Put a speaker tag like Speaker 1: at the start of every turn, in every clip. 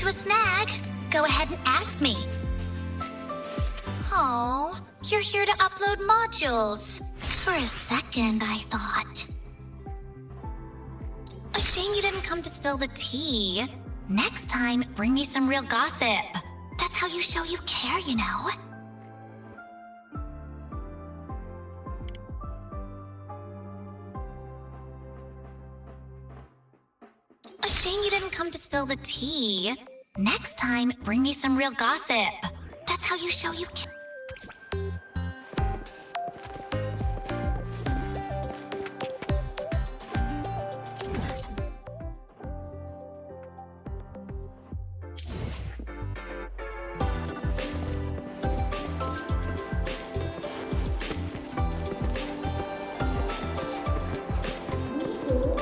Speaker 1: into a snag. Go ahead and ask me. Oh, you're here to upload modules. For a second, I thought. A shame you didn't come to spill the tea. Next time, bring me some real gossip. That's how you show you care, you know? A shame you didn't come to spill the tea. Next time, bring me some real gossip. That's how you show you care.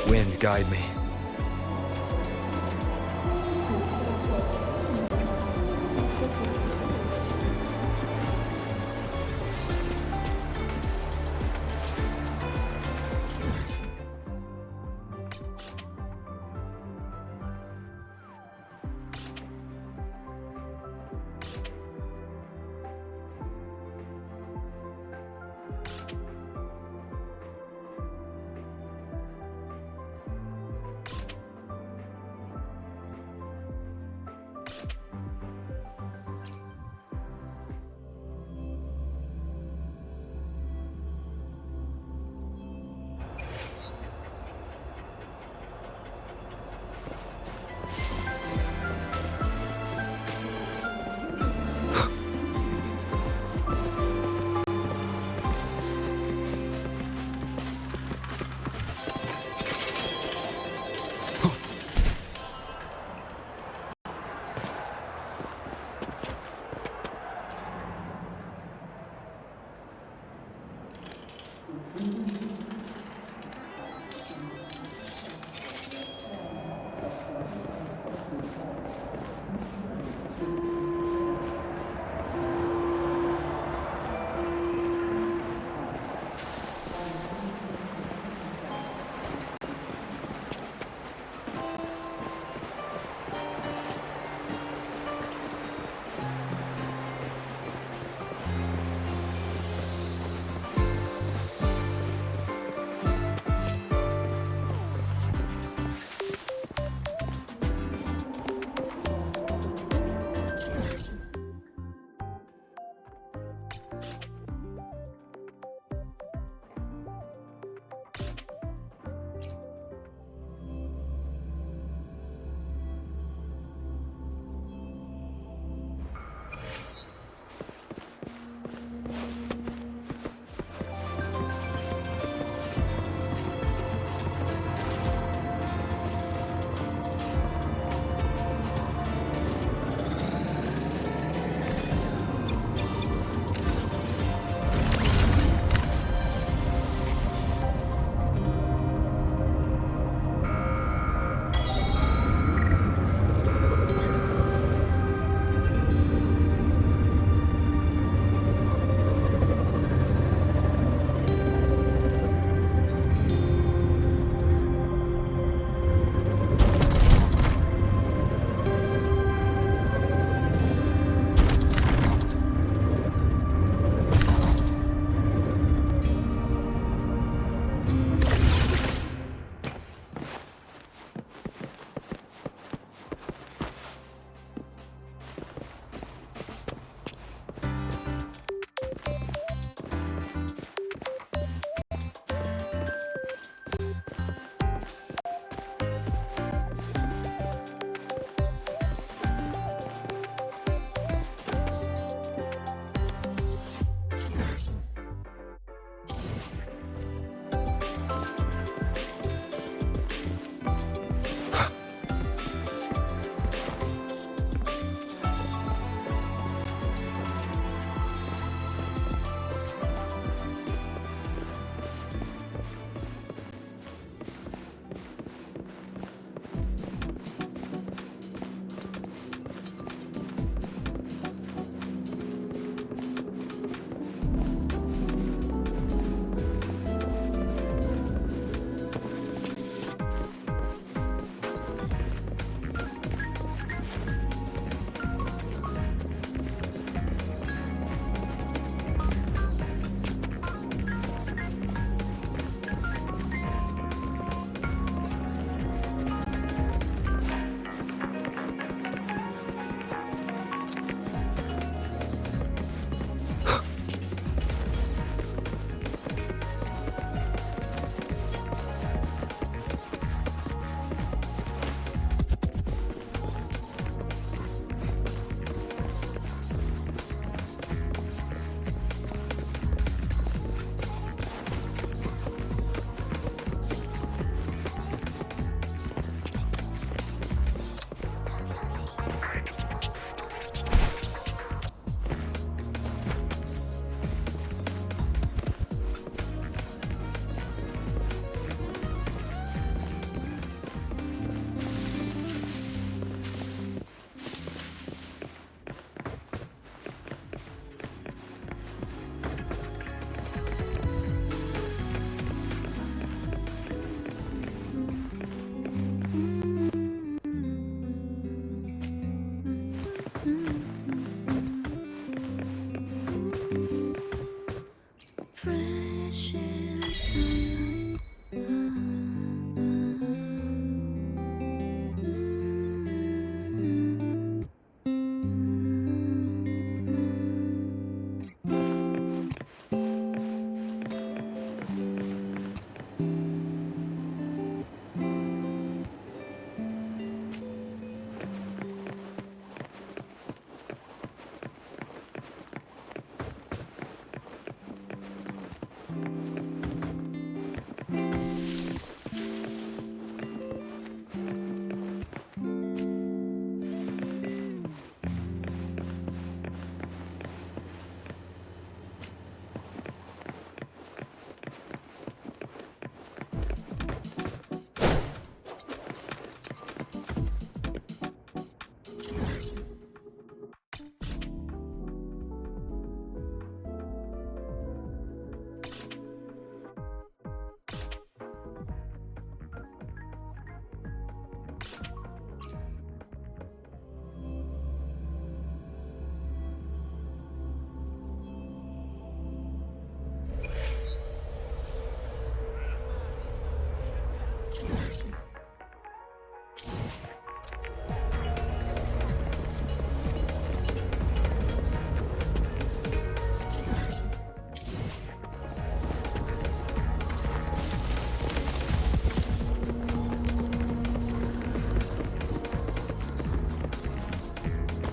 Speaker 2: Wind, guide me.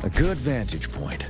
Speaker 2: A good vantage point.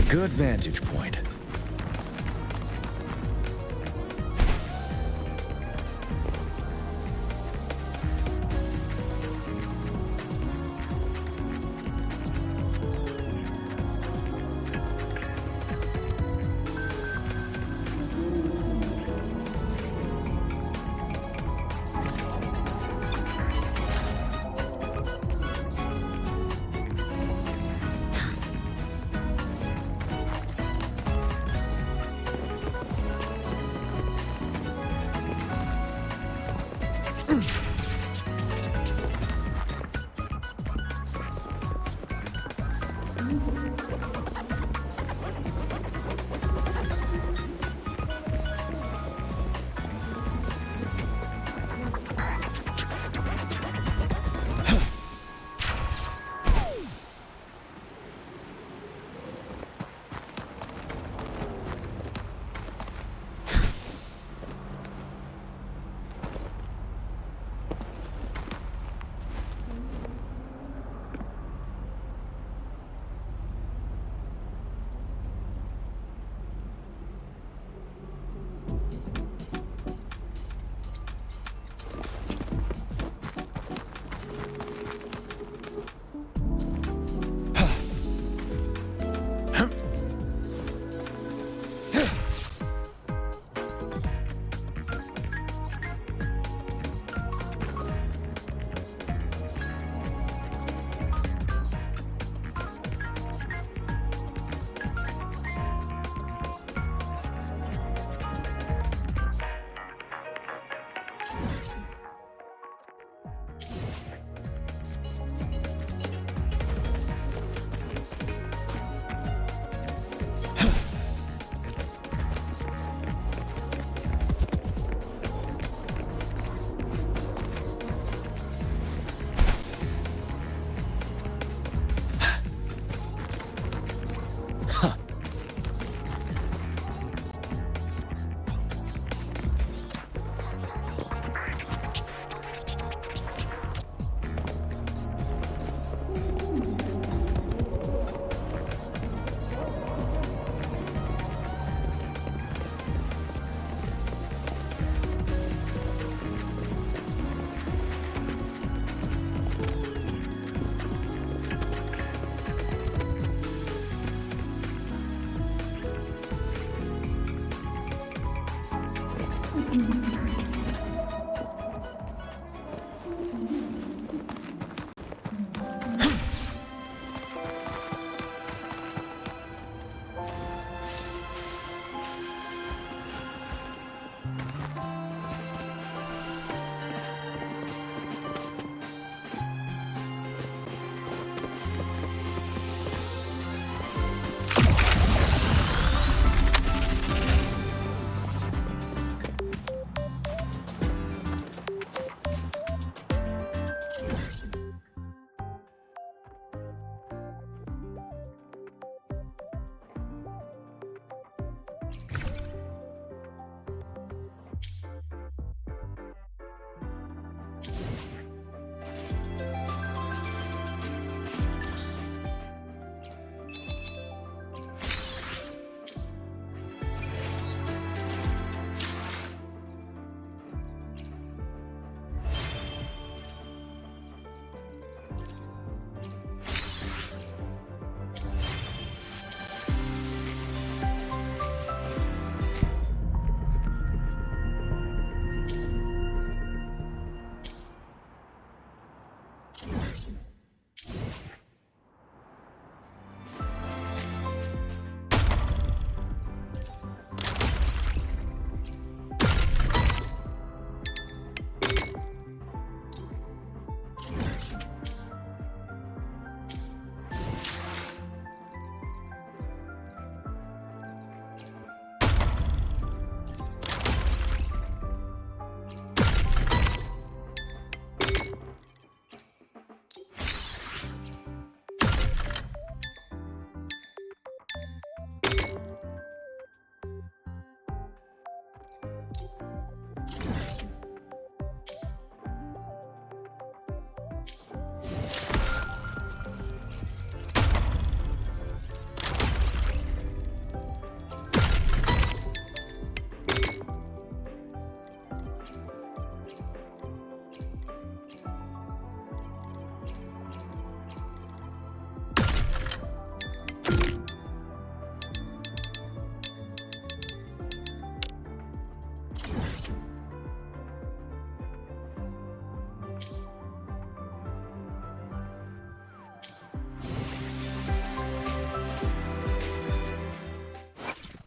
Speaker 2: Good vantage point.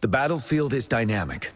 Speaker 2: The battlefield is dynamic.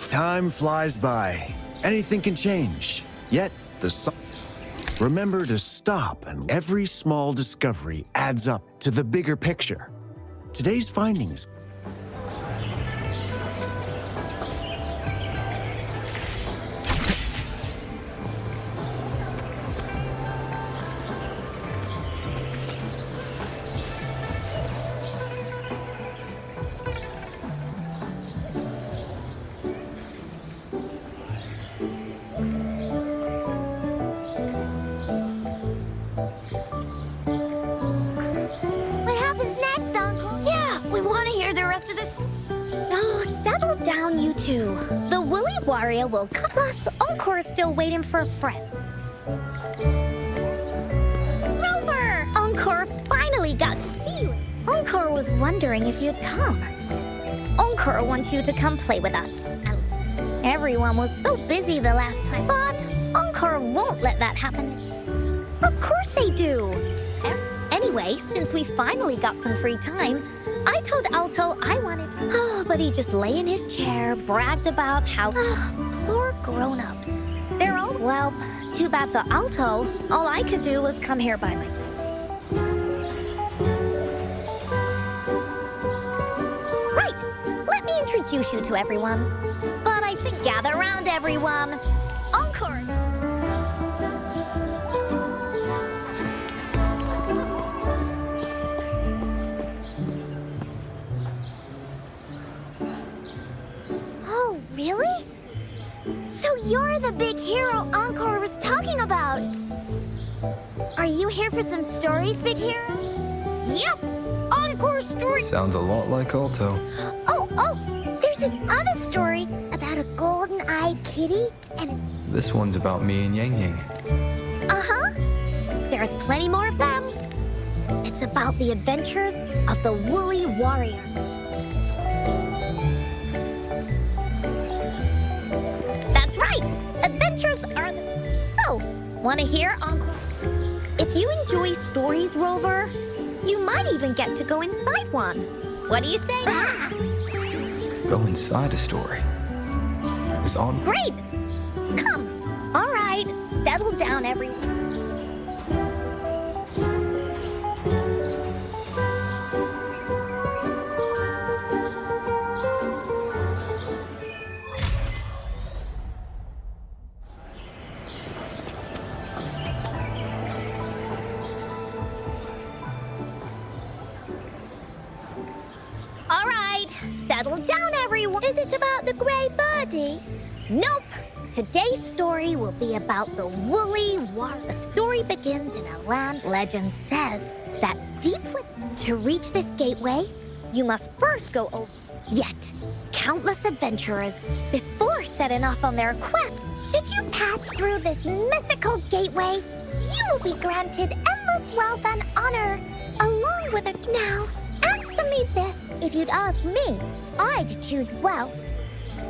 Speaker 3: Time flies by. Anything can change. Yet, remember to stop, and every small discovery adds up to the bigger picture. Today's findings.
Speaker 4: What happens next, Uncle? Yeah, we want to hear the rest of this. No, settle down, you two. The Woolly Warrior will come. Plus, Encore is still waiting for a friend. Rover! Encore finally got to see you. Encore was wondering if you'd come. Encore wants you to come play with us. Everyone was so busy the last time, but Encore won't let that happen. Of course they do. Anyway, since we finally got some free time, I told Alto I wanted. Oh, but he just lay in his chair, bragged about how poor grown-ups. They're all well. Too bad for Alto. All I could do was come here by myself. Right. Let me introduce you to everyone. But I think gather around, everyone. Encore. Oh, really? So you're the big hero Encore was talking about. Are you here for some stories, big hero? Yep, Encore stories.
Speaker 2: Sounds a lot like Alto.
Speaker 4: Oh, there's this other story about a golden-eyed kitty and
Speaker 2: This one's about me and Yang Yang.
Speaker 4: Uh-huh. There's plenty more of them. It's about the adventures of the Woolly Warrior. That's right. Adventures are the... So, want to hear Encore? If you enjoy stories, Rover, you might even get to go inside one. What do you say?
Speaker 2: Go inside a story. Is on.
Speaker 4: Great! Come. All right, settle down, everyone. Settle down, everyone. Is it about the gray birdie? Nope. Today's story will be about the woolly warrior. The story begins in a land legend says that deep within. To reach this gateway, you must first go over. Yet, countless adventurers, before setting off on their quests, should you pass through this mythical gateway, you will be granted endless wealth and honor, along with a... Now, answer me this. If you'd ask me, I'd choose wealth.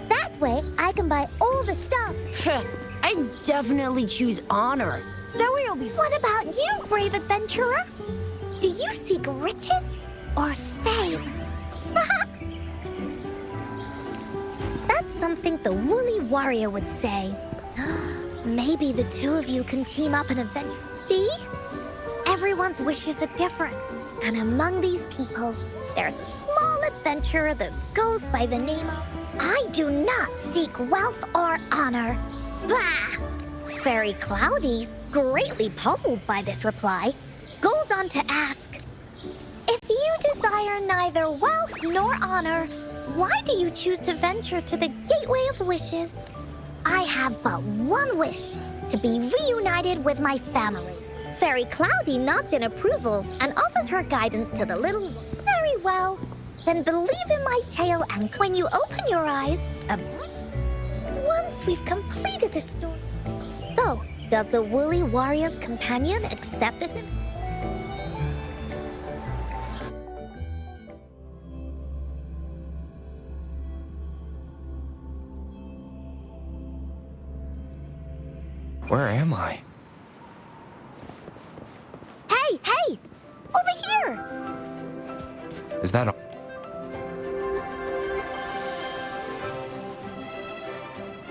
Speaker 4: That way, I can buy all the stuff.
Speaker 5: I'd definitely choose honor. That way I'll be...
Speaker 4: What about you, brave adventurer? Do you seek riches or fame? That's something the woolly warrior would say. Maybe the two of you can team up and adventure. See? Everyone's wishes are different. And among these people, there's a small adventurer that goes by the name of... I do not seek wealth or honor. Bah! Fairy Cloudy, greatly puzzled by this reply, goes on to ask, if you desire neither wealth nor honor, why do you choose to venture to the Gateway of Wishes? I have but one wish, to be reunited with my family. Fairy Cloudy nods in approval and offers her guidance to the little... Very well. Then believe in my tale, and when you open your eyes, once we've completed this story. So, does the woolly warrior's companion accept this?
Speaker 2: Where am I?
Speaker 4: Hey, hey! Over here!
Speaker 2: Is that all?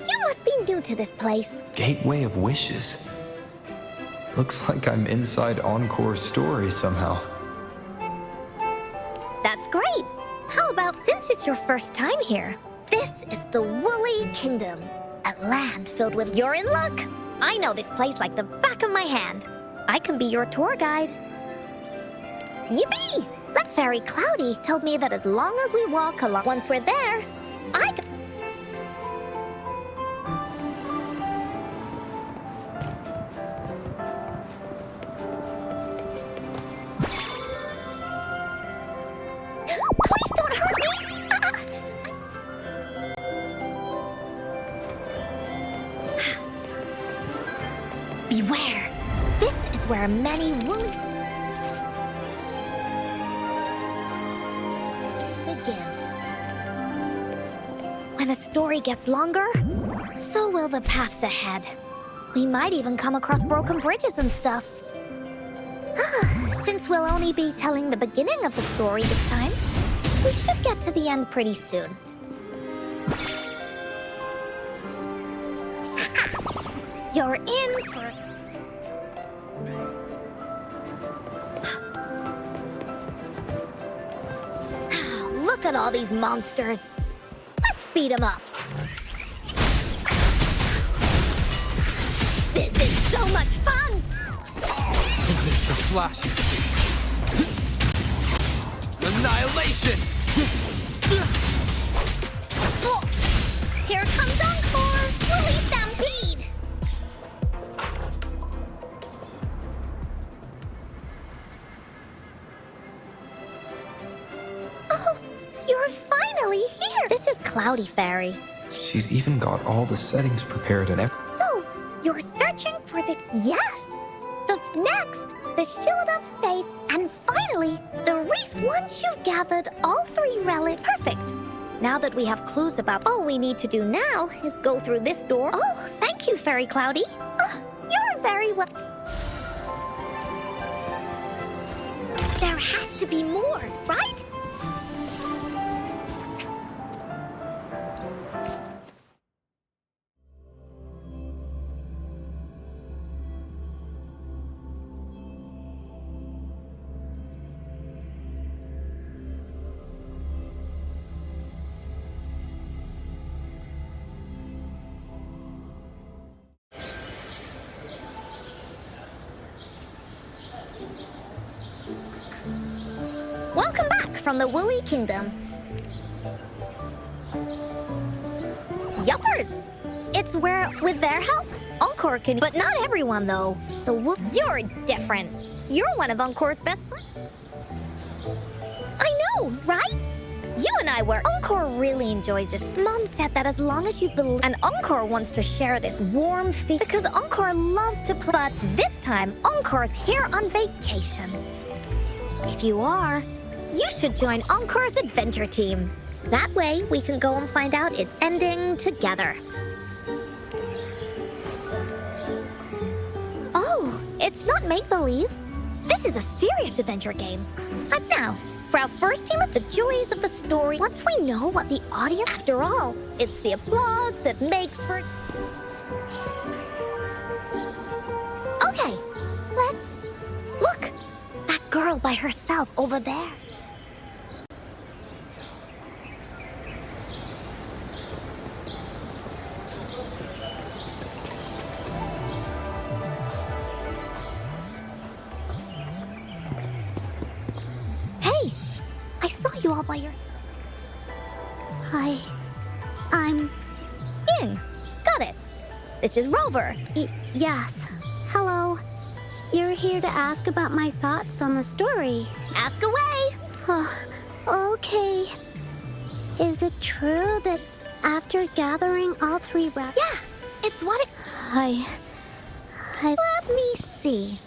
Speaker 4: You must be new to this place.
Speaker 2: Gateway of Wishes. Looks like I'm inside Encore's story somehow.
Speaker 4: That's great. How about since it's your first time here? This is the Woolly Kingdom, a land filled with... You're in luck. I know this place like the back of my hand. I can be your tour guide. Yippee! That Fairy Cloudy told me that as long as we walk along, once we're there, I can... Please don't hurt me! Beware! This is where many wounds begin. When the story gets longer, so will the paths ahead. We might even come across broken bridges and stuff. Since we'll only be telling the beginning of the story this time, we should get to the end pretty soon. You're in for... Look at all these monsters. Let's beat them up. This is so much fun!
Speaker 6: It's the slashes. Annihilation!
Speaker 4: Oh, here comes Encore! Woolly Stampede! Oh, you're finally here! This is Cloudy Fairy.
Speaker 2: She's even got all the settings prepared and everything.
Speaker 4: So, you're searching for the... Yes! Next, the Shield of Faith, and finally, the Wreath. Once you've gathered all three relics... Perfect! Now that we have clues about... All we need to do now is go through this door. Oh, thank you, Fairy Cloudy. Oh, you're very well... There has to be more, right? Welcome back from the Woolly Kingdom. Yuppers! It's where, with their help, Encore can... But not everyone, though. The wolf... You're different. You're one of Encore's best friends. I know, right? You and I were. Encore really enjoys this. Mom said that as long as you believe... And Encore wants to share this warm feeling because Encore loves to play. But this time, Encore's here on vacation. If you are, you should join Encore's adventure team. That way, we can go and find out its ending together. Oh, it's not make-believe. This is a serious adventure game. But now, for our first team is the joys of the story. Once we know what the audience... After all, it's the applause that makes for... Okay, let's... Look! That girl by herself over there. Hey! I saw you all by your...
Speaker 7: I'm...
Speaker 4: Ying! Got it! This is Rover.
Speaker 7: Yes. Hello. You're here to ask about my thoughts on the story.
Speaker 4: Ask away!
Speaker 7: Oh, okay. Is it true that after gathering all 3 rabbits...
Speaker 4: Yeah, it's what it...
Speaker 7: I...
Speaker 4: Let me see.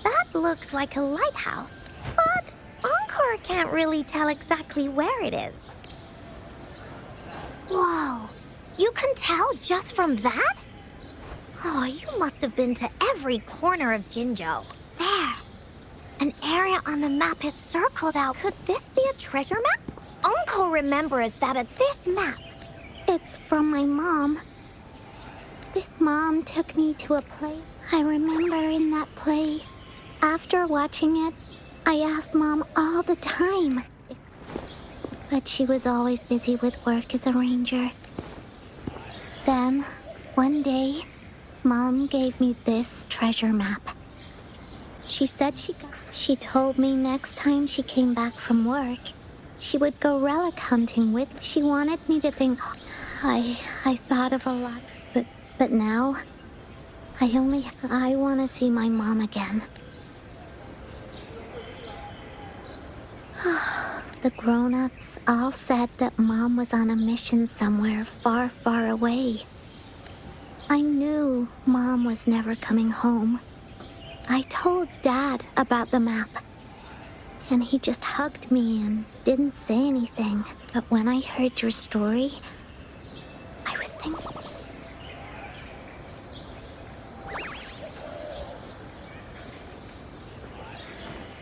Speaker 4: That looks like a lighthouse, but Encore can't really tell exactly where it is. Whoa, you can tell just from that? Oh, you must have been to every corner of Jinzhou. There. An area on the map is circled out. Could this be a treasure map? Encore remembers that it's this map.
Speaker 7: It's from my mom. This mom took me to a play. I remember in that play, after watching it, I asked Mom all the time. But she was always busy with work as a ranger. Then, one day, Mom gave me this treasure map. She said she told me next time she came back from work, she would go relic hunting with. She wanted me to think. I thought of a lot, but now, I want to see my mom again. The grown-ups all said that Mom was on a mission somewhere far, far away. I knew Mom was never coming home. I told Dad about the map, and he just hugged me and didn't say anything. But when I heard your story, I was thinking...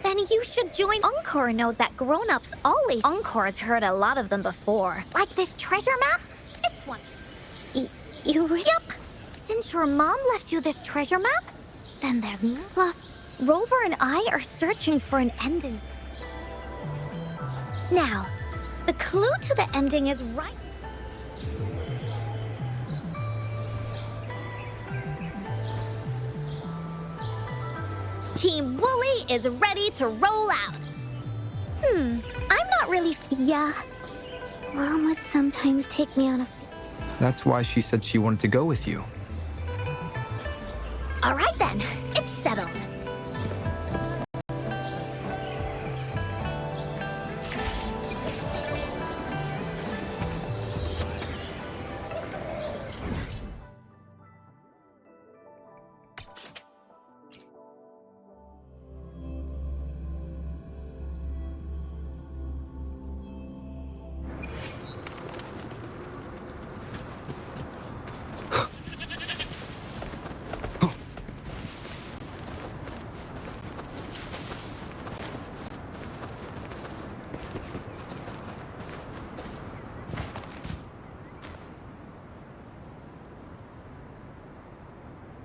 Speaker 4: Then you should join. Encore knows that grown-ups always... Encore's heard a lot of them before. Like this treasure map? It's one. Yup. Since your mom left you this treasure map, then there's more. Plus, Rover and I are searching for an ending. Now, the clue to the ending is right... Team Wooly is ready to roll out. I'm not really...
Speaker 7: Yeah. Mom would sometimes take me on a...
Speaker 2: That's why she said she wanted to go with you.
Speaker 4: All right then, it's settled.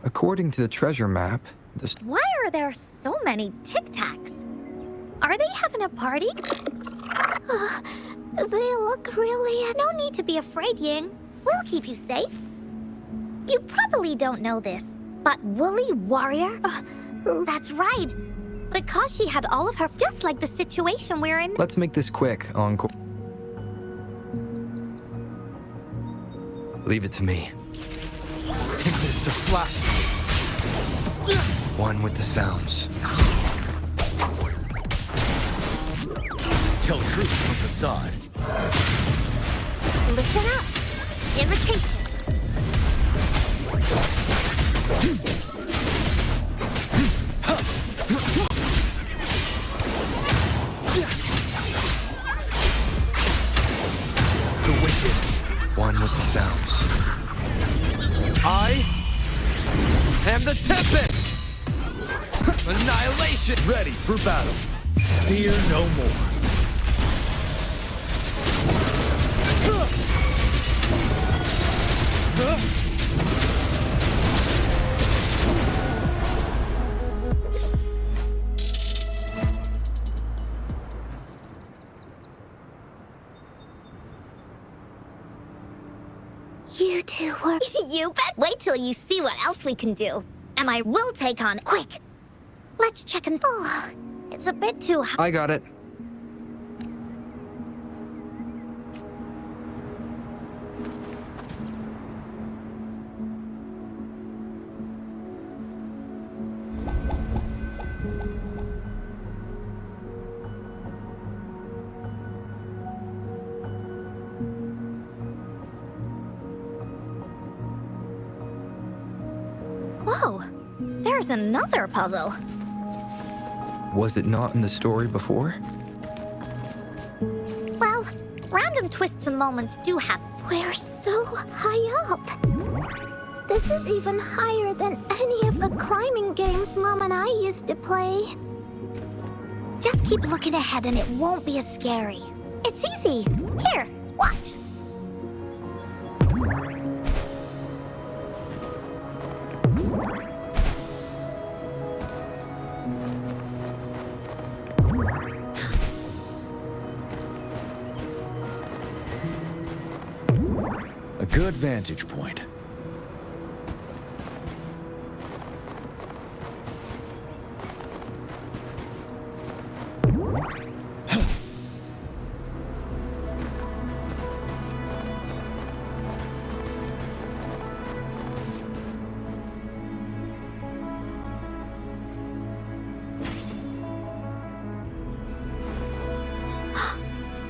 Speaker 2: According to the treasure map,
Speaker 4: Why are there so many Tic Tacs? Are they having a party?
Speaker 7: They look really...
Speaker 4: No need to be afraid, Ying. We'll keep you safe. You probably don't know this, but Woolly Warrior? That's right. Because she had all of her... Just like the situation we're in...
Speaker 2: Let's make this quick, Encore. Leave it to me.
Speaker 6: Take this to slash.
Speaker 2: One with the sounds.
Speaker 3: Tell truth from facade.
Speaker 4: Listen up. Invitation.
Speaker 6: The wicked.
Speaker 2: One with the sounds.
Speaker 6: I am the Tempest! Annihilation!
Speaker 3: Ready for battle. Fear no more.
Speaker 7: You two were.
Speaker 4: You bet. Wait till you see what else we can do. And I will take on. Quick. Let's check and. Oh, it's a bit too high.
Speaker 2: I got it.
Speaker 4: Whoa. There's another puzzle.
Speaker 2: Was it not in the story before?
Speaker 4: Well, random twists and moments do happen.
Speaker 7: We're so high up. This is even higher than any of the climbing games Mom and I used to play.
Speaker 4: Just keep looking ahead and it won't be as scary. It's easy. Here, watch.
Speaker 3: A good vantage point.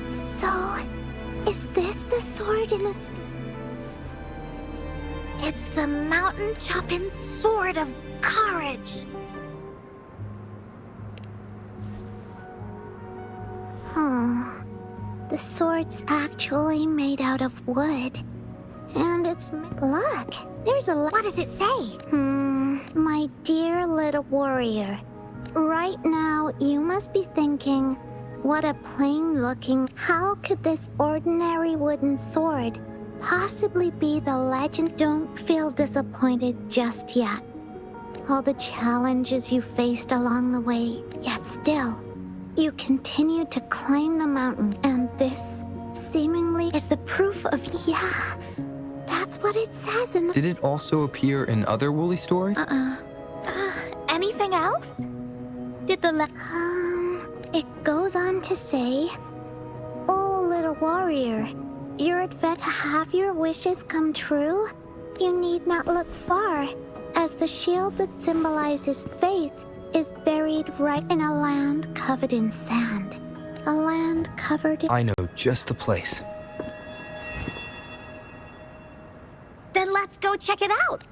Speaker 7: So, is this the sword in the...
Speaker 4: It's the mountain chopping sword of courage.
Speaker 7: Huh. The sword's actually made out of wood. And it's... Look, there's a...
Speaker 4: What does it say?
Speaker 7: My dear little warrior. Right now, you must be thinking, what a plain-looking... How could this ordinary wooden sword possibly be the legend? Don't feel disappointed just yet. All the challenges you faced along the way, yet still, you continued to climb the mountain, and this seemingly is the proof of... Yeah, that's what it says in the...
Speaker 2: Did it also appear in other Woolly stories?
Speaker 4: Anything else? Did the
Speaker 7: It goes on to say, oh, little warrior, your advent to have your wishes come true? You need not look far, as the shield that symbolizes faith is buried right in a land covered in sand. A land covered in...
Speaker 2: I know just the place.
Speaker 4: Then let's go check it out.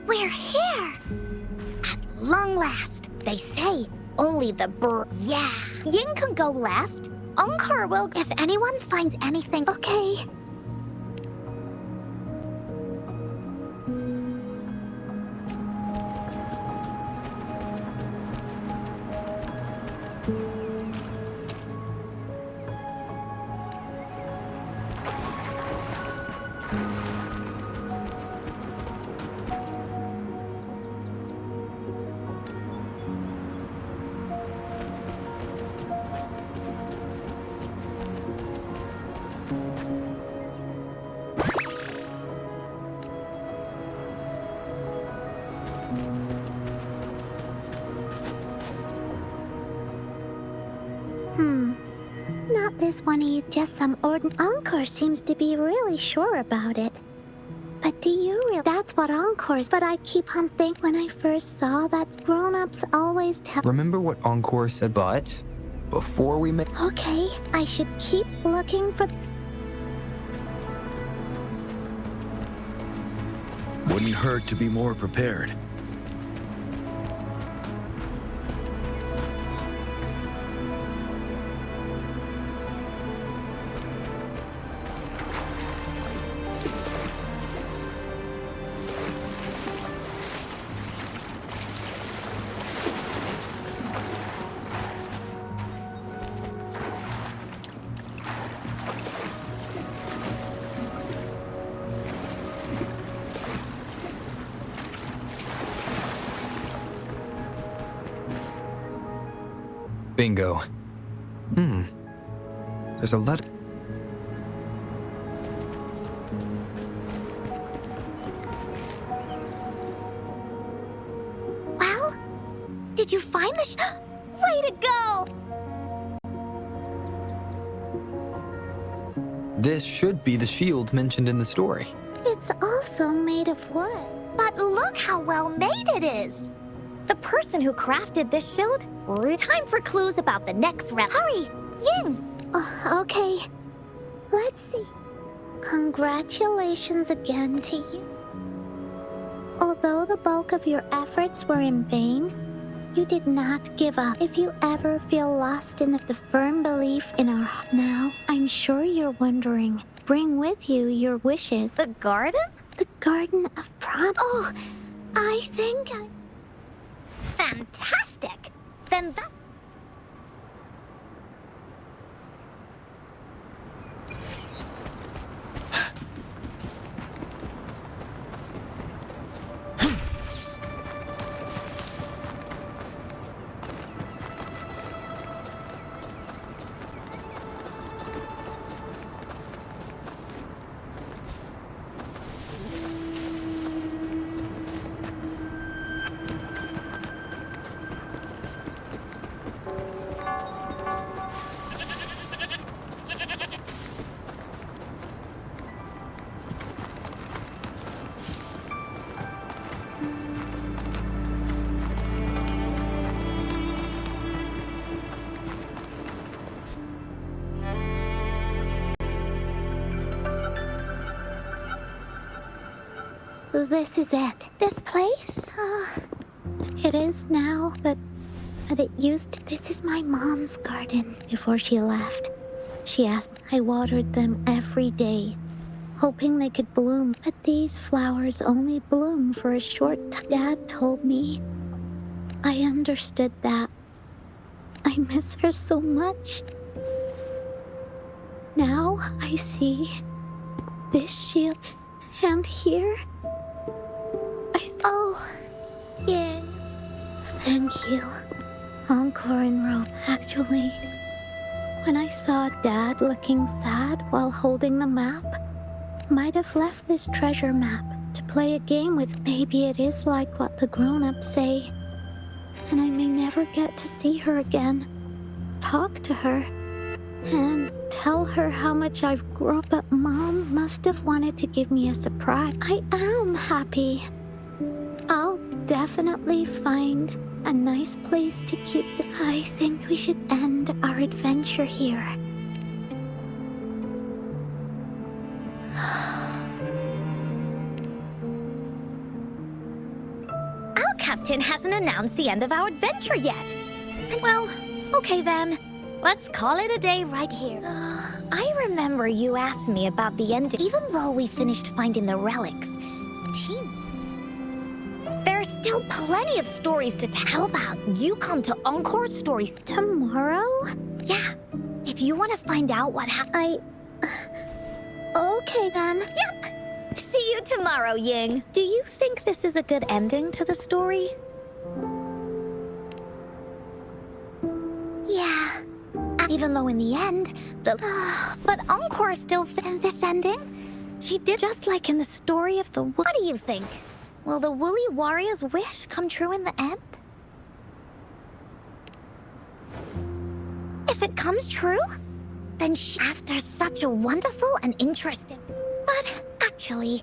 Speaker 4: We're here! At long last, they say only the Yeah. Yin can go left. Encore will... If anyone finds anything...
Speaker 7: Okay. this one is just some ordinary. Encore seems to be really sure about it. But do you really? That's what Encore's. But I keep on thinking when I first saw that grown-ups always tell.
Speaker 2: Remember what Encore said, but before we make.
Speaker 7: Okay, I should keep looking for.
Speaker 3: Wouldn't hurt to be more prepared.
Speaker 2: Bingo. There's a letter.
Speaker 4: Well, did you find the Way to go!
Speaker 2: This should be the shield mentioned in the story.
Speaker 7: It's also made of wood.
Speaker 4: But look how well made it is! The person who crafted this shield? Time for clues about the next rep. Hurry! Ying!
Speaker 7: Okay. Let's see. Congratulations again to you. Although the bulk of your efforts were in vain, you did not give up. If you ever feel lost in the firm belief in our now, I'm sure you're wondering. Bring with you your wishes.
Speaker 4: The garden?
Speaker 7: The Garden of Prom. Oh, I think I.
Speaker 4: Fantastic! Then that...
Speaker 7: This is it.
Speaker 4: This place?
Speaker 7: It is now, but it used to. This is my mom's garden. Before she left, she asked. I watered them every day, hoping they could bloom. But these flowers only bloom for a short time. Dad told me. I understood that. I miss her so much. Now I see this shield, and here.
Speaker 4: Oh, yeah.
Speaker 7: Thank you, Encore and Rope. Actually, when I saw Dad looking sad while holding the map, might have left this treasure map to play a game with. Maybe it is like what the grown-ups say, and I may never get to see her again, talk to her, and tell her how much I've grown. But Mom must have wanted to give me a surprise. I am happy. I'll definitely find a nice place to keep it. I think we should end our adventure here.
Speaker 4: Our captain hasn't announced the end of our adventure yet. Well, okay then. Let's call it a day right here. I remember you asked me about the ending. Even though we finished finding the relics, there's still plenty of stories to tell. How about you come to Encore Stories
Speaker 7: Tomorrow?
Speaker 4: Yeah, if you want to find out what happened.
Speaker 7: Okay then.
Speaker 4: Yup! See you tomorrow, Ying. Do you think this is a good ending to the story? Yeah. Even though in the end, but Encore still fit in this ending. She did just like in the story of the... What do you think? Will the Woolly Warrior's wish come true in the end? If it comes true, Then after such a wonderful and interesting... But actually,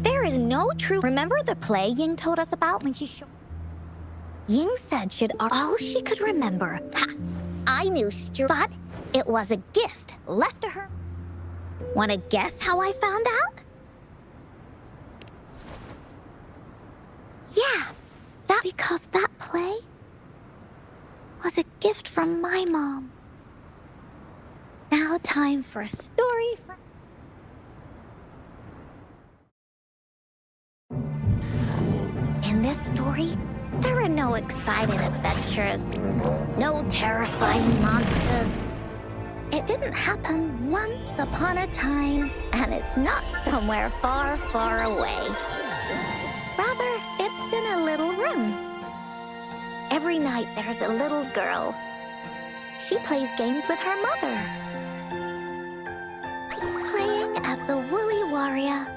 Speaker 4: there is no true... Remember the play Ying told us about when she showed... Ying said she'd all she could remember. Ha! I knew but it was a gift left to her. Wanna guess how I found out? Yeah, because that play was a gift from my mom. Now time for a story from... In this story, there are no exciting adventures, no terrifying monsters. It didn't happen once upon a time, and it's not somewhere far, far away. Rather, it's in a little room. Every night there's a little girl. She plays games with her mother, playing as the Woolly Warrior.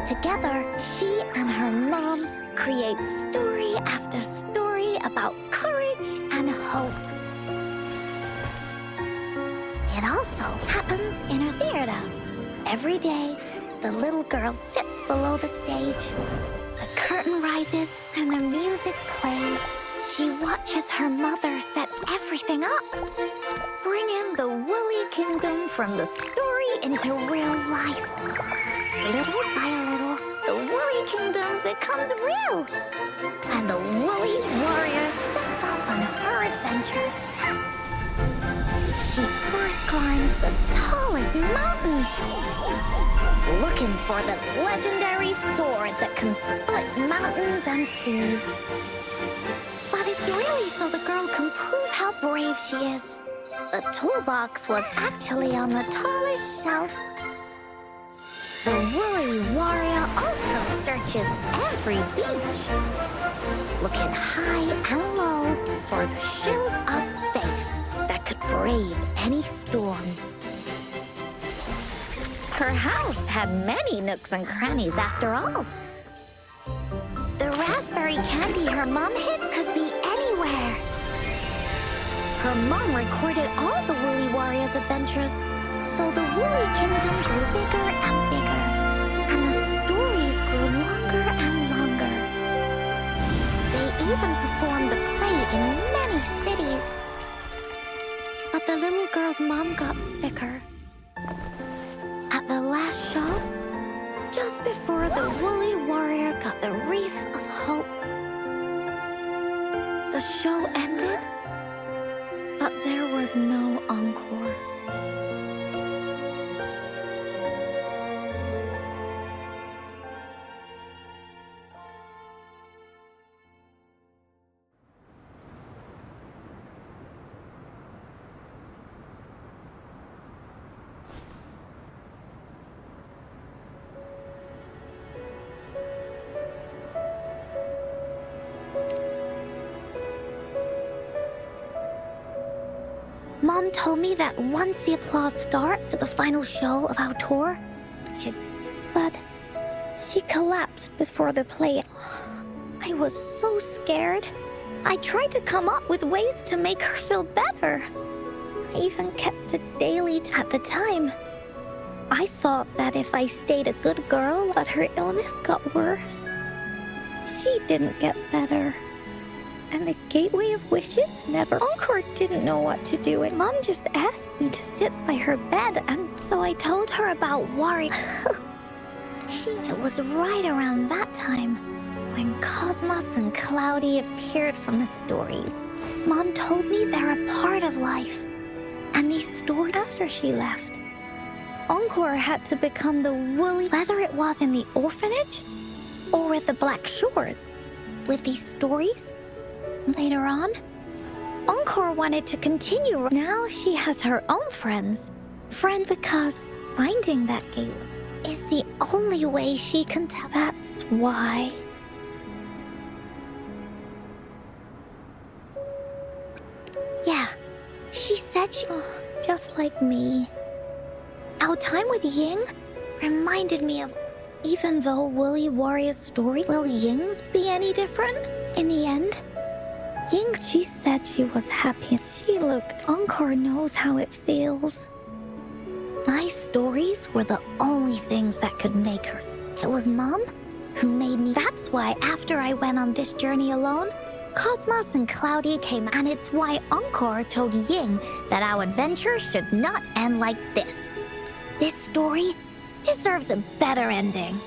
Speaker 4: Together, she and her mom create story after story about courage and hope. It also happens in her theater. Every day, the little girl sits below the stage. The curtain rises and the music plays. She watches her mother set everything up, bringing the Woolly Kingdom from the story into real life. Little by little, the Woolly Kingdom becomes real, and the Woolly Warrior sets off on her adventure. She first climbs the tallest mountain, looking for the legendary sword that can split mountains and seas. But it's really so the girl can prove how brave she is. The toolbox was actually on the tallest shelf. The Woolly Warrior also searches every beach, looking high and low for the shield of faith that could brave any storm. Her house had many nooks and crannies after all. The raspberry candy her mom hid could be anywhere. Her mom recorded all the Woolly Warrior's adventures, so the Woolly Kingdom grew bigger and bigger, and the stories grew longer and longer. They even performed the play in many cities. But the little girl's mom got sicker. At the last show, just before the Woolly Warrior got the wreath of hope, the show ended, but there was no encore. Mom told me that once the applause starts at the final show of our tour, but she collapsed before the play. I was so scared. I tried to come up with ways to make her feel better. I even kept a daily at the time. I thought that if I stayed a good girl, but her illness got worse. She didn't get better. And the Gateway of Wishes never... Encore didn't know what to do, and Mom just asked me to sit by her bed, and so I told her about Warrior. It was right around that time when Cosmos and Cloudy appeared from the stories. Mom told me they're a part of life, and these stories after she left. Encore had to become the Woolly, whether it was in the orphanage or with the Black Shores. With these stories, later on, Encore wanted to continue. Now she has her own friends. Because finding that gateway is the only way she can tell. That's why. Yeah, she said just like me. Our time with Ying reminded me of... Even though Woolly Warrior's story, will Ying's be any different? In the end, Ying, she said she was happy. She looked. Encore knows how it feels. My stories were the only things that could make her. It was Mom who made me. That's why after I went on this journey alone, Cosmos and Cloudy came, and it's why Encore told Ying that our adventure should not end like this. This story deserves a better ending.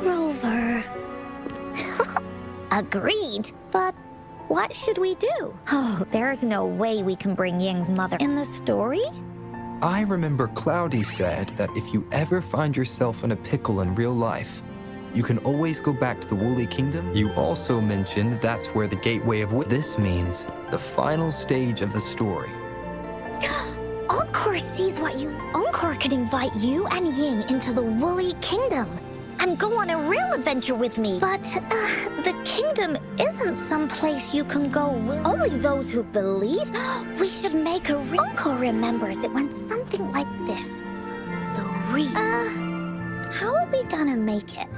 Speaker 4: Rover. Agreed, but what should we do? Oh, there's no way we can bring Ying's mother in the story.
Speaker 2: I remember Cloudy said that if you ever find yourself in a pickle in real life, you can always go back to the Woolly Kingdom. You also mentioned that's where the Gateway of This means the final stage of the story.
Speaker 4: Encore sees what you... Encore could invite you and Ying into the Woolly Kingdom and go on a real adventure with me. But, the kingdom isn't some place you can go with only those who believe. We should make a Encore remembers it went something like this. The wreath. How are we gonna make it?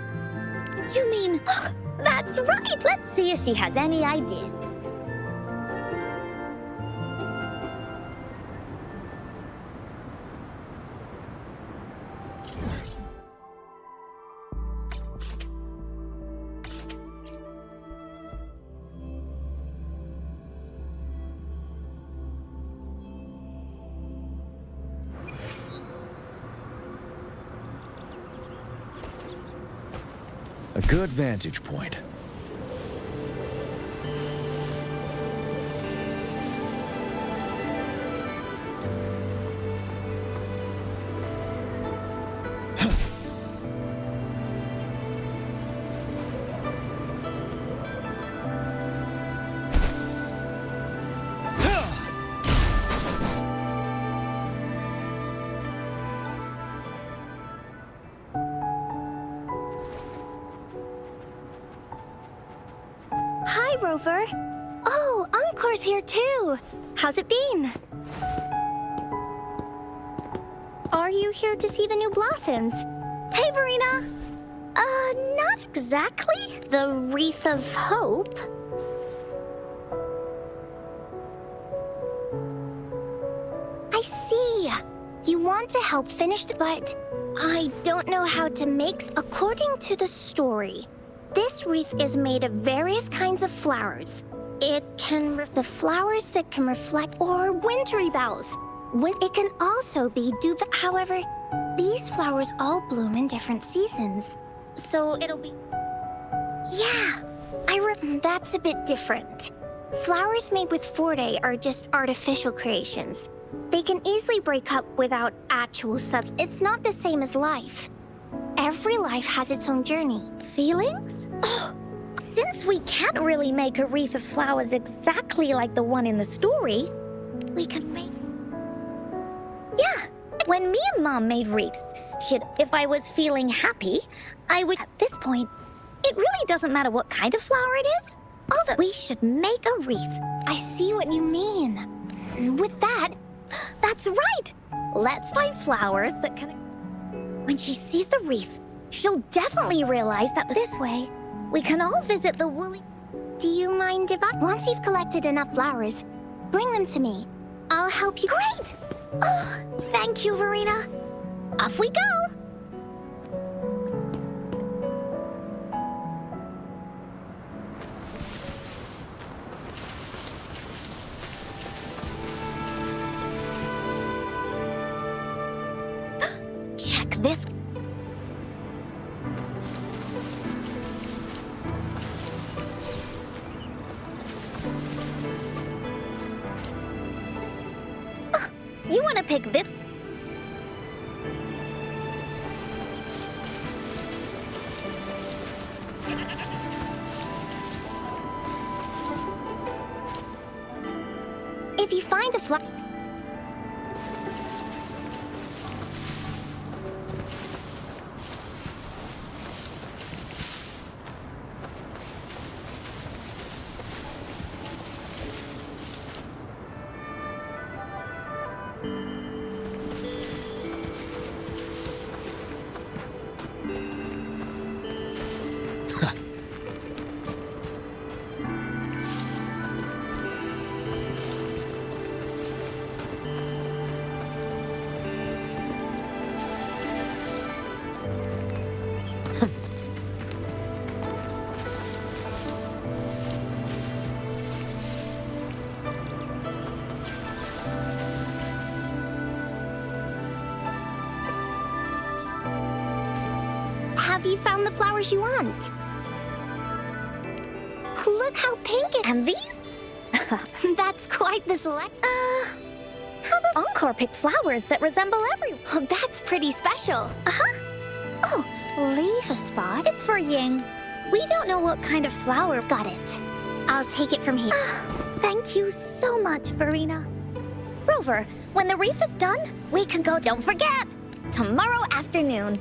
Speaker 4: You mean... That's right! Let's see if she has any ideas.
Speaker 3: A good vantage point.
Speaker 4: Hi, Rover. Oh, Encore's here too. How's it been? Are you here to see the new blossoms? Hey, Verena. Not exactly. The Wreath of Hope. I see. You want to help finish but I don't know how to make... According to the story, this wreath is made of various kinds of flowers. It can... the flowers that can reflect... or wintry bells. It can also be However, these flowers all bloom in different seasons. So it'll be... Yeah, that's a bit different. Flowers made with Forte are just artificial creations. They can easily break up without actual substance. It's not the same as life. Every life has its own journey. Feelings? Oh, since we can't really make a wreath of flowers exactly like the one in the story, we can make... Yeah, when me and Mom made wreaths, if I was feeling happy, I would... At this point, it really doesn't matter what kind of flower it is. All that we should make a wreath. I see what you mean. With that, that's right. Let's find flowers that can... When she sees the wreath, she'll definitely realize that this way, we can all visit the woolly... Do you mind if once you've collected enough flowers, bring them to me. I'll help you... Great! Oh, thank you, Verena. Off we go! Check this. You want to pick this? If you find a flower... Have you found the flowers you want? Look how pink it is. And these? That's quite the selection. How the Encore pick flowers that resemble everyone? Oh, that's pretty special. Uh-huh. Oh, leave a spot. It's for Ying. We don't know what kind of flower. Got it. I'll take it from here. Thank you so much, Farina. Rover, when the wreath is done, we can go. Don't forget, tomorrow afternoon.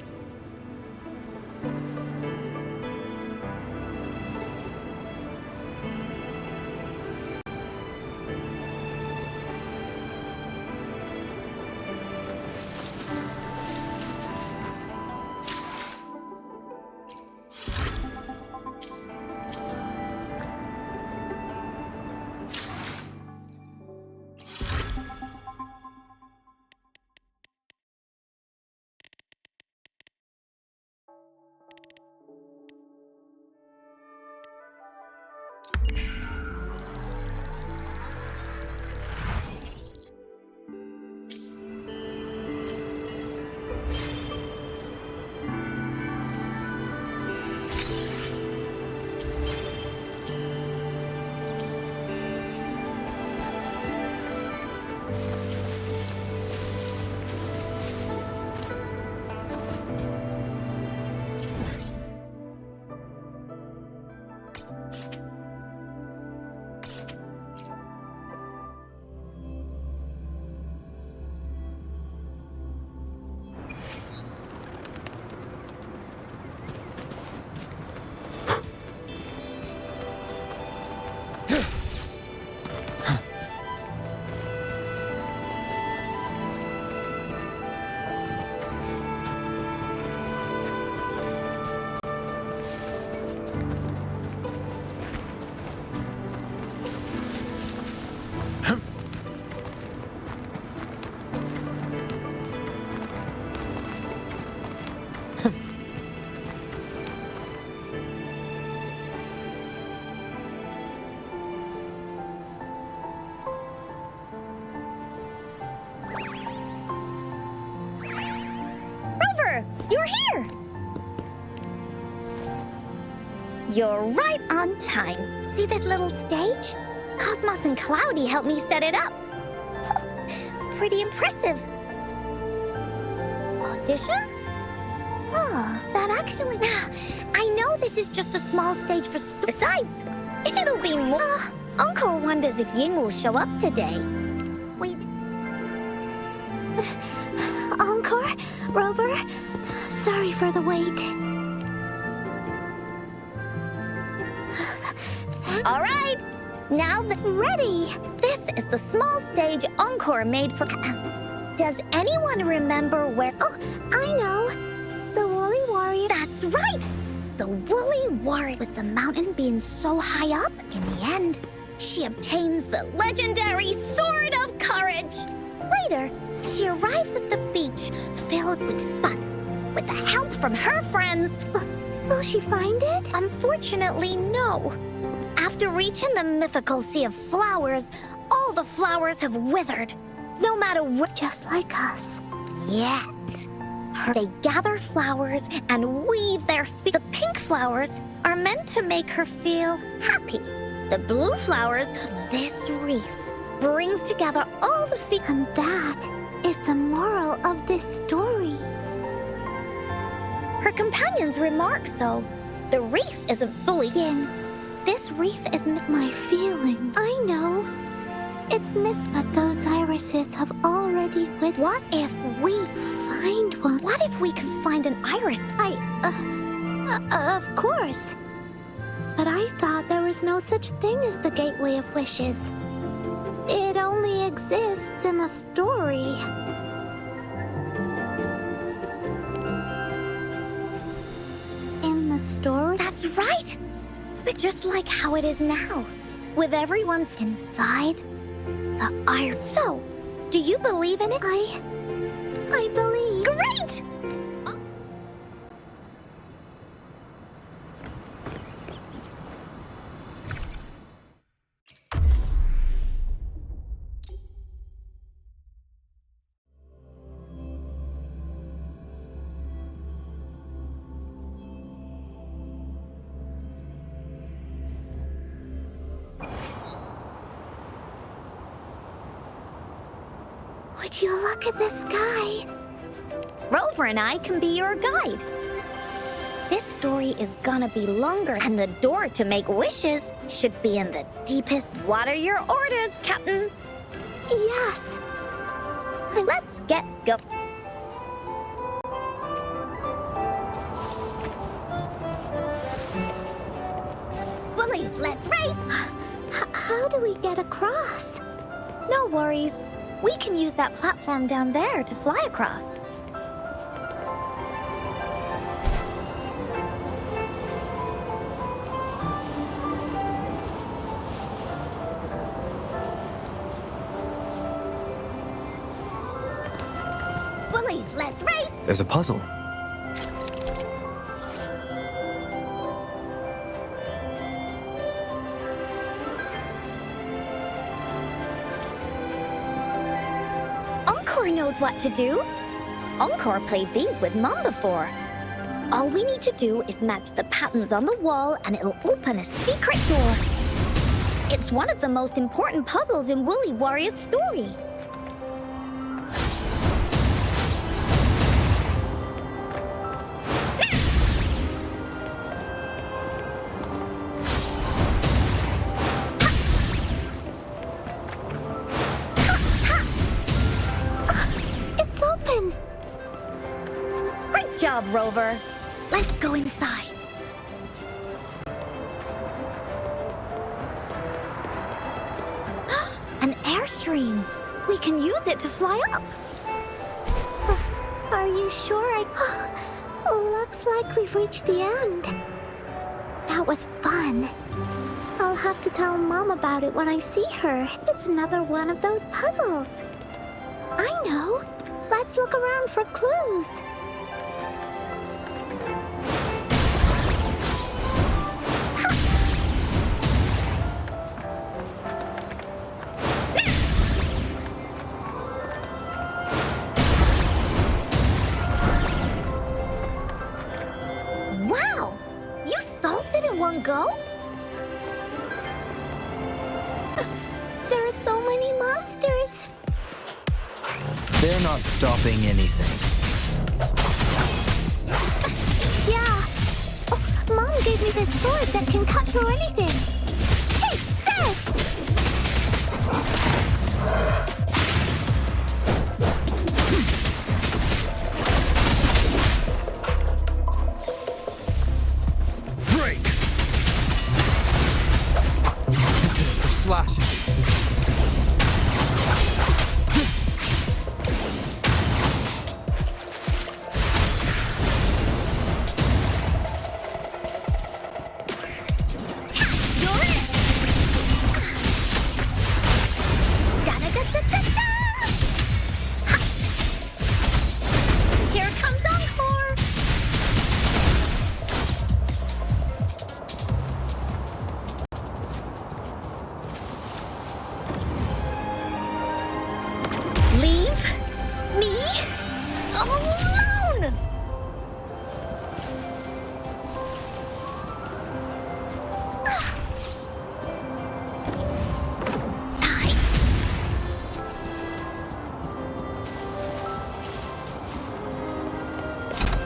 Speaker 4: You're here! You're right on time. See this little stage? Cosmos and Cloudy helped me set it up. Pretty impressive. Audition? Oh, that actually... I know this is just a small stage for... Besides, it'll be more... Encore wonders if Ying will show up today. Wait...
Speaker 7: Encore? Rover? Sorry for the wait.
Speaker 4: All right, now ready. This is the small stage Encore made for... Does anyone remember where...
Speaker 7: Oh, I know. The Woolly Warrior.
Speaker 4: That's right. The Woolly Warrior, with the mountain being so high up, in the end, she obtains the legendary Sword of Courage. Later, she arrives at the beach filled with sun. With the help from her friends...
Speaker 7: Will she find it?
Speaker 4: Unfortunately, no. After reaching the mythical Sea of Flowers, all the flowers have withered. No matter what...
Speaker 7: Just like us.
Speaker 4: Yet. They gather flowers and weave their feet. The pink flowers are meant to make her feel happy. The blue flowers, this wreath, brings together all the feet.
Speaker 7: And that is the moral of this story.
Speaker 4: Her companions remark so. The wreath isn't fully in. This wreath is
Speaker 7: my feeling. I know. It's missed, but those irises have already with.
Speaker 4: What if we
Speaker 7: find one?
Speaker 4: What if we could find an iris?
Speaker 7: Of course. But I thought there was no such thing as the Gateway of Wishes. It only exists in the story. In the story?
Speaker 4: That's right! But just like how it is now, with everyone's inside the iron. So, do you believe in it?
Speaker 7: I believe.
Speaker 4: Great!
Speaker 7: Would you look at the sky?
Speaker 4: Rover and I can be your guide. This story is gonna be longer, and the door to make wishes should be in the deepest. What are your orders, Captain?
Speaker 7: Yes.
Speaker 4: Let's get go. Woolies, let's race!
Speaker 7: How do we get across?
Speaker 4: No worries. We can use that platform down there to fly across. Woolies, let's race!
Speaker 2: There's a puzzle.
Speaker 4: Encore knows what to do. Encore played these with Mom before. All we need to do is match the patterns on the wall and it'll open a secret door. It's one of the most important puzzles in Woolly Warrior's story.
Speaker 7: It's open.
Speaker 4: Great job, Rover. Let's go inside. An airstream. We can use it to fly up.
Speaker 7: Are you sure Looks like we've reached the end. That was fun. I'll have to tell Mom about it when I see her. It's another one of those puzzles. I know. Let's look around for clues.
Speaker 4: Wow! You solved it in one go?
Speaker 7: There are so many monsters.
Speaker 2: They're not stopping anything.
Speaker 7: Yeah. Oh, Mom gave me this sword that can cut through anything. Take this!
Speaker 6: Break! It's the slashing.
Speaker 4: You're it! Da-da-da-da-da-da! Ha! Here comes Encore! Leave me alone!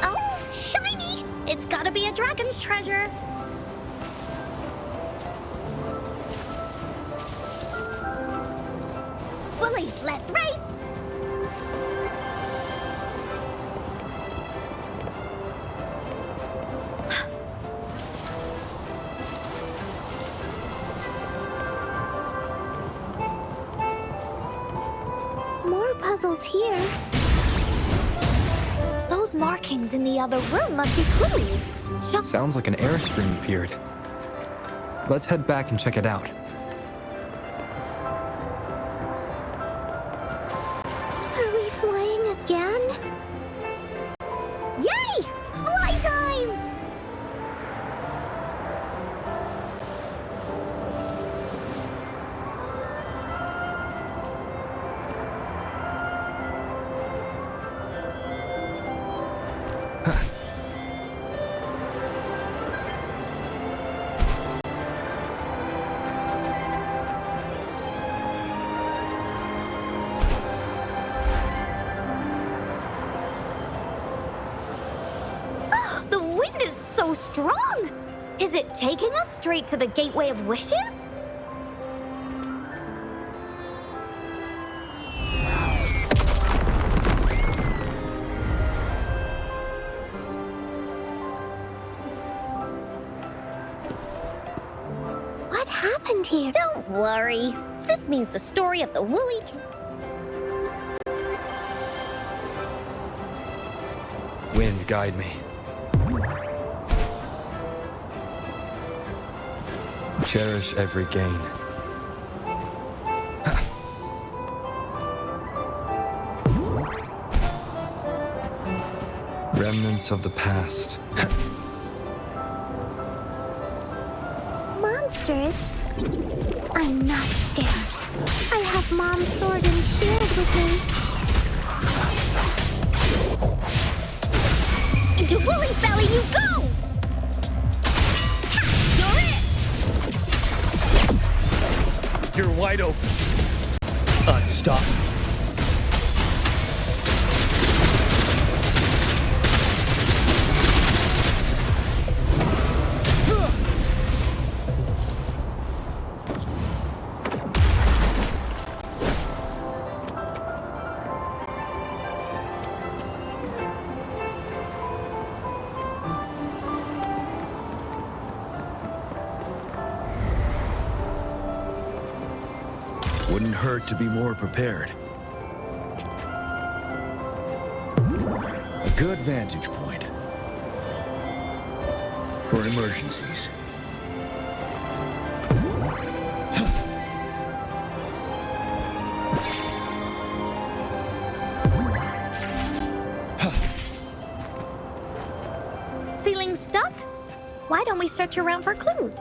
Speaker 4: Oh, shiny! It's gotta be a dragon's treasure. Woolies, let's race!
Speaker 7: More puzzles here.
Speaker 4: Those markings in the other room must be clues.
Speaker 2: Sounds like an airstream appeared. Let's head back and check it out.
Speaker 7: Are we flying again?
Speaker 4: Yay! Fly time! so strong? Is it taking us straight to the Gateway of Wishes?
Speaker 7: What happened here?
Speaker 4: Don't worry. This means the story of the Woolly King.
Speaker 2: Wind, guide me. Cherish every gain. Remnants of the past.
Speaker 7: Monsters? I'm not scared. I have Mom's sword and shield with me.
Speaker 4: Into Woolly's belly you go! You're it!
Speaker 6: You're wide open. Unstoppable. Wouldn't hurt to be more prepared. A good vantage point for emergencies.
Speaker 4: Feeling stuck? Why don't we search around for clues?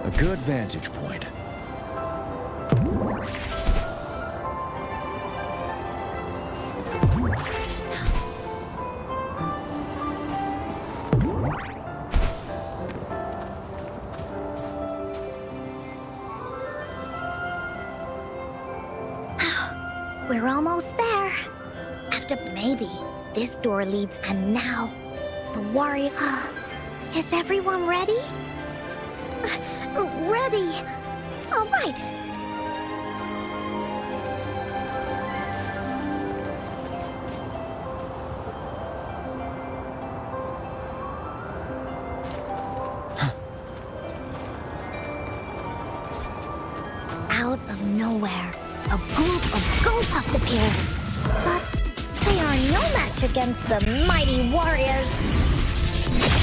Speaker 6: A good vantage point.
Speaker 4: We're almost there. Maybe this door leads, and now the warrior. Is everyone ready?
Speaker 7: Ready.
Speaker 4: All right. Out of nowhere, a group of Go-Puffs appeared. But they are no match against the mighty warriors.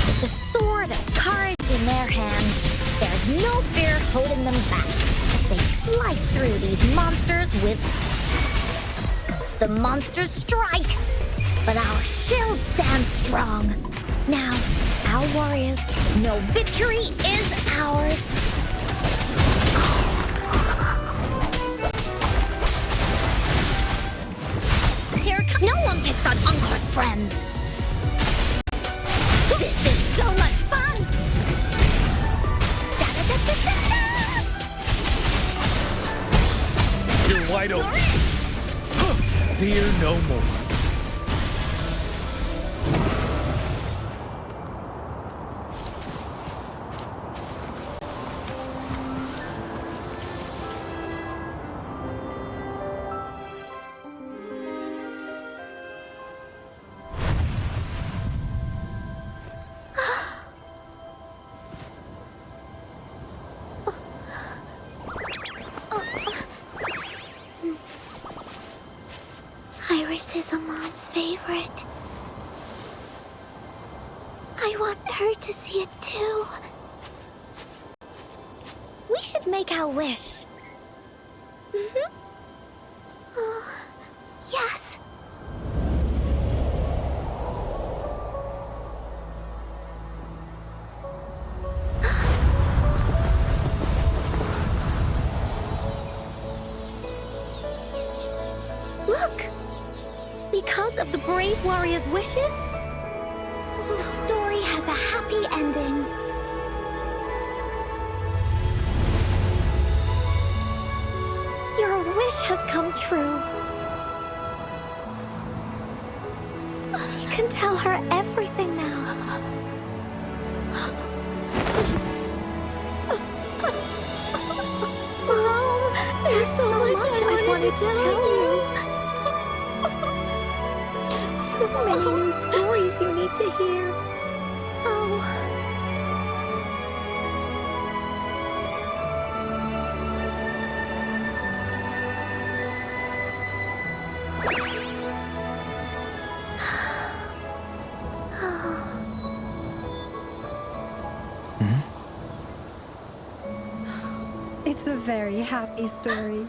Speaker 4: With the sword of courage in their hands, there's no fear holding them back as they slice through these monsters with... The monsters strike, but our shield stands strong. Now, our warriors know victory is ours. Here comes... No one picks on Encore's friends. This is so much fun!
Speaker 6: You're wide open. Fear no more.
Speaker 7: Iris is a mom's favorite. I want her to see it too.
Speaker 4: We should make our wish.
Speaker 7: Oh, yes.
Speaker 4: Look! Because of the brave warrior's wishes, the story has a happy ending. Your wish has come true. She can tell her everything now. Mom, there's so much I wanted to tell you. So many new stories you need to hear. Oh.
Speaker 8: It's a very happy story.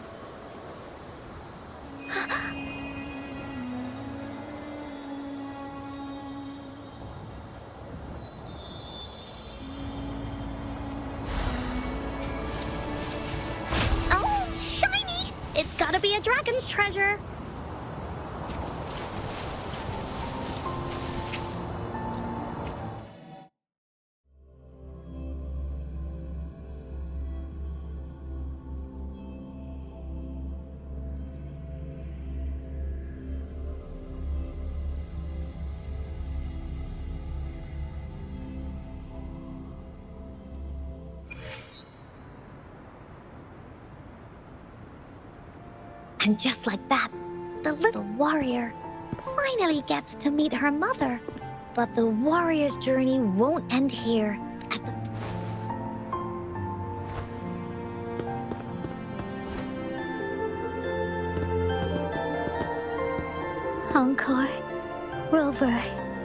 Speaker 4: Oh, shiny! It's gotta be a dragon's treasure. And just like that, the little warrior finally gets to meet her mother. But the warrior's journey won't end here, as the
Speaker 7: Encore, Rover,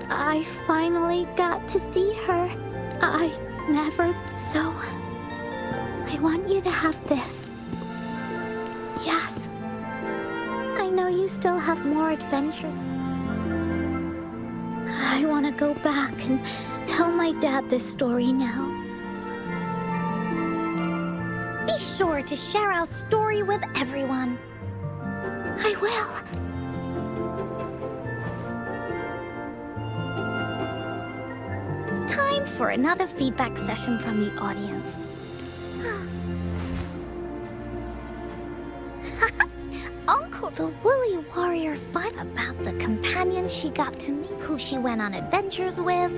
Speaker 7: I finally got to see her. I never... So, I want you to have this. Yes. I know you still have more adventures. I want to go back and tell my dad this story now.
Speaker 4: Be sure to share our story with everyone.
Speaker 7: I will.
Speaker 4: Time for another feedback session from the audience. Uncle, the woolly warrior find about the companion she got to meet, who she went on adventures with,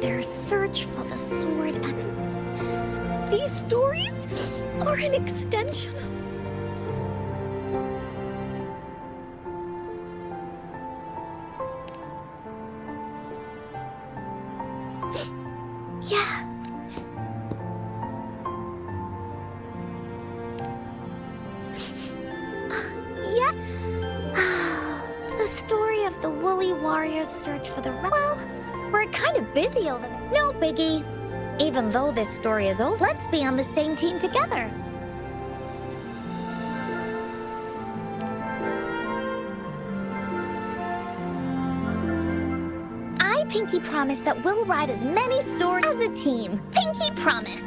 Speaker 4: their search for the sword, and these stories are an extension of... Yeah. Yeah. The story of the woolly warrior's search for the... Well, we're kind of busy over there. No biggie. Even though this story is over, let's be on the same team together. I pinky promise that we'll write as many stories as a team. Pinky promised.